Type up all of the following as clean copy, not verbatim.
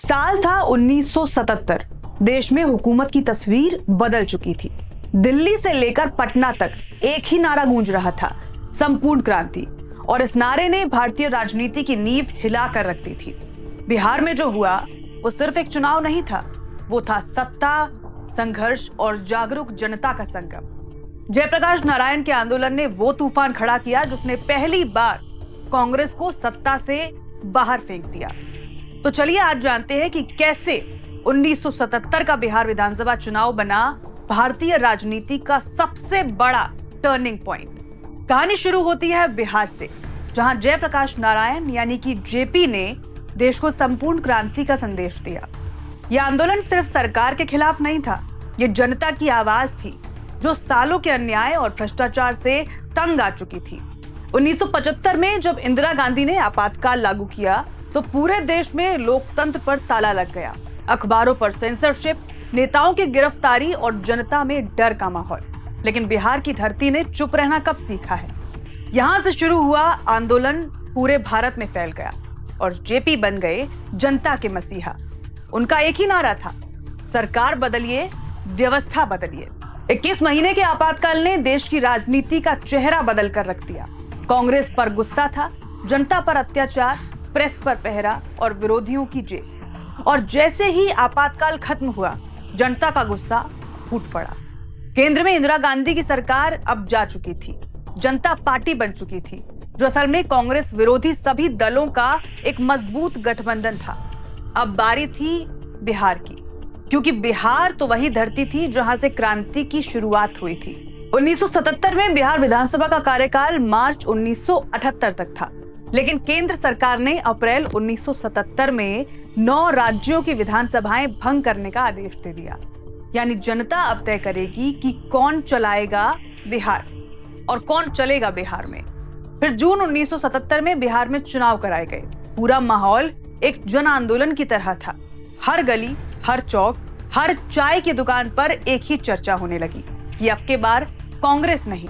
साल था 1977। देश में हुकूमत की तस्वीर बदल चुकी थी। दिल्ली से लेकर पटना तक एक ही नारा गूंज रहा था, संपूर्ण क्रांति। और इस नारे ने भारतीय राजनीति की नींव हिला कर रख दी थी। बिहार में जो हुआ वो सिर्फ एक चुनाव नहीं था, वो था सत्ता, संघर्ष और जागरूक जनता का संगम। जयप्रकाश नारायण के आंदोलन ने वो तूफान खड़ा किया जिसने पहली बार कांग्रेस को सत्ता से बाहर फेंक दिया। तो चलिए आज जानते हैं कि कैसे 1977 का बिहार विधानसभा चुनाव बना भारतीय राजनीति का सबसे बड़ा टर्निंग पॉइंट। कहानी शुरू होती है बिहार से, जहां जयप्रकाश नारायण यानी कि जेपी ने देश को संपूर्ण क्रांति का संदेश दिया। यह आंदोलन सिर्फ सरकार के खिलाफ नहीं था, ये जनता की आवाज थी जो सालों के अन्याय और भ्रष्टाचार से तंग आ चुकी थी। 1975 में जब इंदिरा गांधी ने आपातकाल लागू किया तो पूरे देश में लोकतंत्र पर ताला लग गया। अखबारों पर सेंसरशिप, नेताओं की गिरफ्तारी और जनता में डर का माहौल। लेकिन बिहार की धरती ने चुप रहना कब सीखा है? यहां से शुरू हुआ आंदोलन पूरे भारत में फैल गया और जेपी बन गए जनता के मसीहा। उनका एक ही नारा था, सरकार बदलिए, व्यवस्था बदलिए। 21 महीने के आपातकाल ने देश की राजनीति का चेहरा बदल कर रख दिया। कांग्रेस पर गुस्सा था, जनता पर अत्याचार, प्रेस पर पहरा और विरोधियों की जेल। और जैसे ही आपातकाल खत्म हुआ, जनता का गुस्सा फूट पड़ा। केंद्र में इंदिरा गांधी की सरकार अब जा चुकी थी, जनता पार्टी बन चुकी थी, जो असल में कांग्रेस विरोधी सभी दलों का एक मजबूत गठबंधन था। अब बारी थी बिहार की, क्योंकि बिहार तो वही धरती थी जहां से क्रांति की शुरुआत हुई थी। 1977 में बिहार विधानसभा का कार्यकाल मार्च 1978 तक था, लेकिन केंद्र सरकार ने अप्रैल 1977 में 9 राज्यों की विधानसभाएं भंग करने का आदेश दे दिया। यानी जनता अब तय करेगी कि कौन चलाएगा बिहार और कौन चलेगा बिहार में। फिर जून 1977 में बिहार में चुनाव कराए गए। पूरा माहौल एक जन आंदोलन की तरह था। हर गली, हर चौक, हर चाय की दुकान पर एक ही चर्चा होने लगी कि अब के बार कांग्रेस नहीं,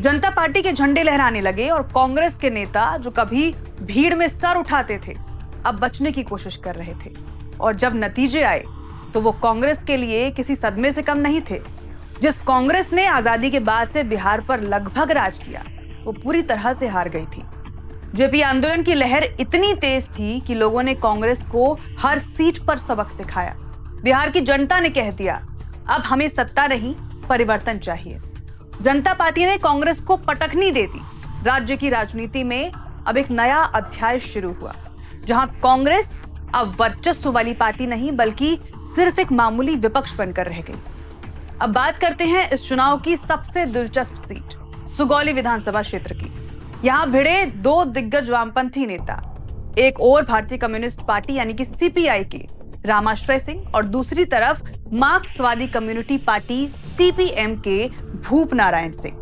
जनता पार्टी के झंडे लहराने लगे। और कांग्रेस के नेता जो कभी भीड़ में सर उठाते थे, अब बचने की कोशिश कर रहे थे। और जब नतीजे आए तो वो कांग्रेस के लिए किसी सदमे से कम नहीं थे। जिस कांग्रेस ने आजादी के बाद से बिहार पर लगभग राज किया, वो पूरी तरह से हार गई थी। जेपी आंदोलन की लहर इतनी तेज थी कि लोगों ने कांग्रेस को हर सीट पर सबक सिखाया। बिहार की जनता ने कह दिया, अब हमें सत्ता नहीं, परिवर्तन चाहिए। जनता पार्टी ने कांग्रेस को पटखनी दे दी। राज्य की राजनीति में अब एक नया अध्याय शुरू हुआ, जहां कांग्रेस अब वर्चस्व वाली पार्टी नहीं बल्कि सिर्फ एक मामूली विपक्ष बनकर रह गई। अब बात करते हैं इस चुनाव की सबसे दिलचस्प सीट, सुगौली विधानसभा क्षेत्र की। यहां भिड़े 2 दिग्गज वामपंथी नेता, एक और भारतीय कम्युनिस्ट पार्टी यानी कि सीपीआई के रामाश्रय सिंह और दूसरी तरफ मार्क्सवादी कम्युनिटी पार्टी सीपीएम के भूप नारायण सिंह।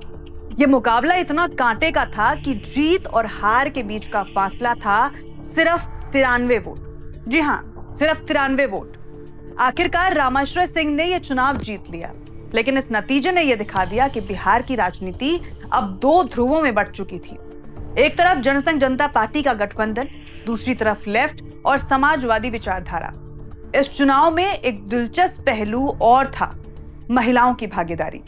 यह मुकाबला इतना कांटे का था कि जीत और हार के बीच का फासला था सिर्फ 93 वोट। जी हां, सिर्फ 93 वोट। आखिरकार रामाश्रय सिंह ने यह चुनाव जीत लिया, लेकिन इस नतीजे ने यह दिखा दिया कि बिहार की राजनीति अब 2 ध्रुवों में बंट चुकी थी। एक तरफ जनसंघ जनता पार्टी का गठबंधन, दूसरी तरफ लेफ्ट और समाजवादी विचारधारा। इस चुनाव में एक दिलचस्प पहलू और था, महिलाओं की भागीदारी।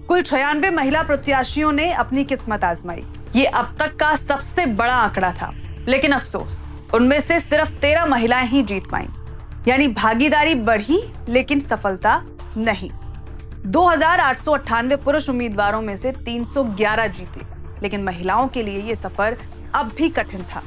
कुल 96 महिला प्रत्याशियों ने अपनी किस्मत आजमाई। ये अब तक का सबसे बड़ा आंकड़ा था, लेकिन अफसोस उनमें से सिर्फ 13 महिलाएं ही जीत पाईं। यानी भागीदारी बढ़ी लेकिन सफलता नहीं। 2898 पुरुष उम्मीदवारों में से 311 जीते, लेकिन महिलाओं के लिए यह सफर अब भी कठिन था।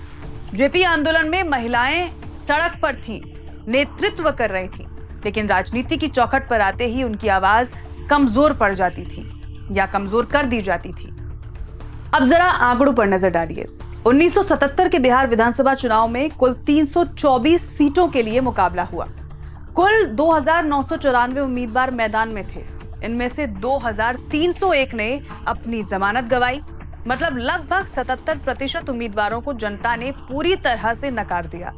जेपी आंदोलन में महिलाएं सड़क पर थीं, नेतृत्व कर रही थीं, लेकिन राजनीति की चौखट पर आते ही उनकी आवाज कमजोर पड़ जाती थी या कमजोर कर दी जाती थी। अब जरा आंकड़ों पर नजर डालिए। 1977 के बिहार विधानसभा चुनाव में कुल 324 सीटों के लिए मुकाबला हुआ। कुल 2994 उम्मीदवार मैदान में थे। इनमें से 2301 ने अपनी जमानत गंवाई। मतलब लगभग 77% उम्मीदवारों को जनता ने पूरी तरह से नकार दिया।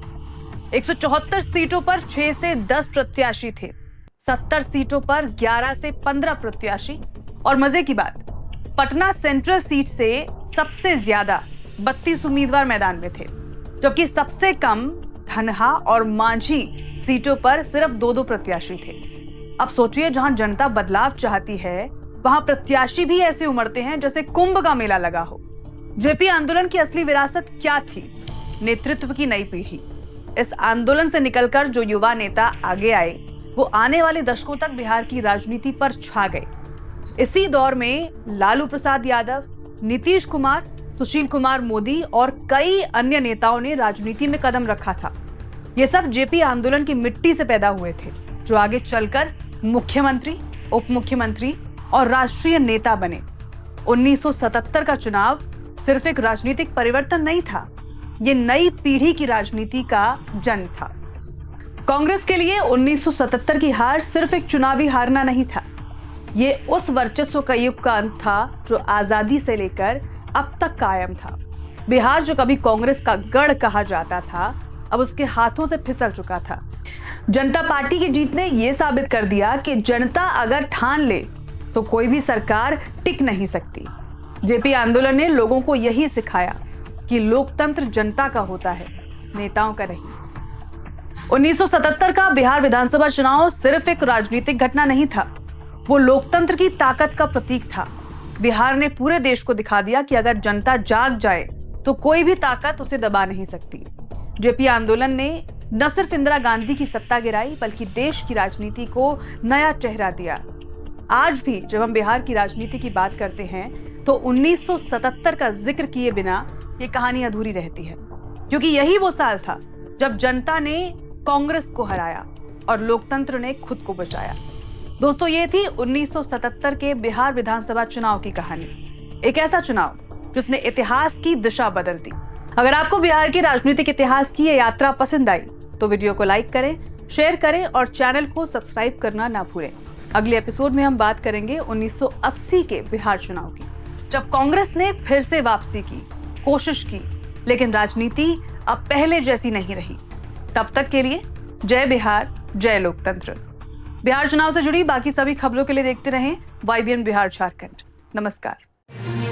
174 सीटों पर 6 से 10 प्रत्याशी थे, 70 सीटों पर 11 से 15 प्रत्याशी। और मजे की बात, पटना सेंट्रल सीट से सबसे ज्यादा 32 उम्मीदवार मैदान में थे, जबकि सबसे कम धनहा और मांझी सीटों पर सिर्फ 2-2 प्रत्याशी थे। अब सोचिए, जहां जनता बदलाव चाहती है वहां प्रत्याशी भी ऐसे उमड़ते हैं जैसे कुंभ का मेला लगा हो। जेपी आंदोलन की असली विरासत क्या थी? नेतृत्व की नई पीढ़ी। इस आंदोलन से निकलकर जो युवा नेता आगे आए वो आने वाले दशकों तक बिहार की राजनीति पर छा गए। इसी दौर में लालू प्रसाद यादव, नीतीश कुमार, सुशील कुमार मोदी और कई अन्य नेताओं ने राजनीति में कदम रखा था। ये सब जेपी आंदोलन की मिट्टी से पैदा हुए थे, जो आगे चलकर मुख्यमंत्री, उप मुख्यमंत्री और राष्ट्रीय नेता बने। 1977 का चुनाव सिर्फ एक राजनीतिक परिवर्तन नहीं था, ये नई पीढ़ी की राजनीति का जन्म था। कांग्रेस के लिए 1977 की हार सिर्फ एक चुनावी हारना नहीं था, ये उस वर्चस्व का युग का अंत था जो आजादी से लेकर अब तक कायम था। बिहार जो कभी कांग्रेस का गढ़ कहा जाता था, अब उसके हाथों से फिसल चुका था। जनता पार्टी की जीत ने यह साबित कर दिया कि जनता अगर ठान ले तो कोई भी सरकार टिक नहीं सकती। जेपी आंदोलन ने लोगों को यही सिखाया कि लोकतंत्र जनता का होता है, नेताओं का नहीं। 1977 का बिहार विधानसभा चुनाव सिर्फ एक राजनीतिक घटना नहीं था, वो लोकतंत्र की ताकत का प्रतीक था। बिहार ने पूरे देश को दिखा दिया कि अगर जनता जाग जाए तो कोई भी ताकत उसे दबा नहीं सकती। जेपी आंदोलन ने न सिर्फ इंदिरा गांधी की सत्ता गिराई बल्कि देश की राजनीति को नया चेहरा दिया। आज भी जब हम बिहार की राजनीति की बात करते हैं तो 1977 का जिक्र किए बिना ये कहानी अधूरी रहती है, क्योंकि यही वो साल था जब जनता ने कांग्रेस को हराया और लोकतंत्र ने खुद को बचाया। दोस्तों, ये थी 1977 के बिहार विधानसभा चुनाव की कहानी। एक ऐसा चुनाव जिसने इतिहास की दिशा बदल दी। अगर आपको बिहार के राजनीतिक इतिहास की ये यात्रा पसंद आई तो वीडियो को लाइक करें, शेयर करें और चैनल को सब्सक्राइब करना ना भूलें। अगले एपिसोड में हम बात करेंगे 1980 के बिहार चुनाव की, जब कांग्रेस ने फिर से वापसी की कोशिश की, लेकिन राजनीति अब पहले जैसी नहीं रही। तब तक के लिए जय बिहार, जय लोकतंत्र। बिहार चुनाव से जुड़ी बाकी सभी खबरों के लिए देखते रहें YBN बिहार झारखंड। नमस्कार।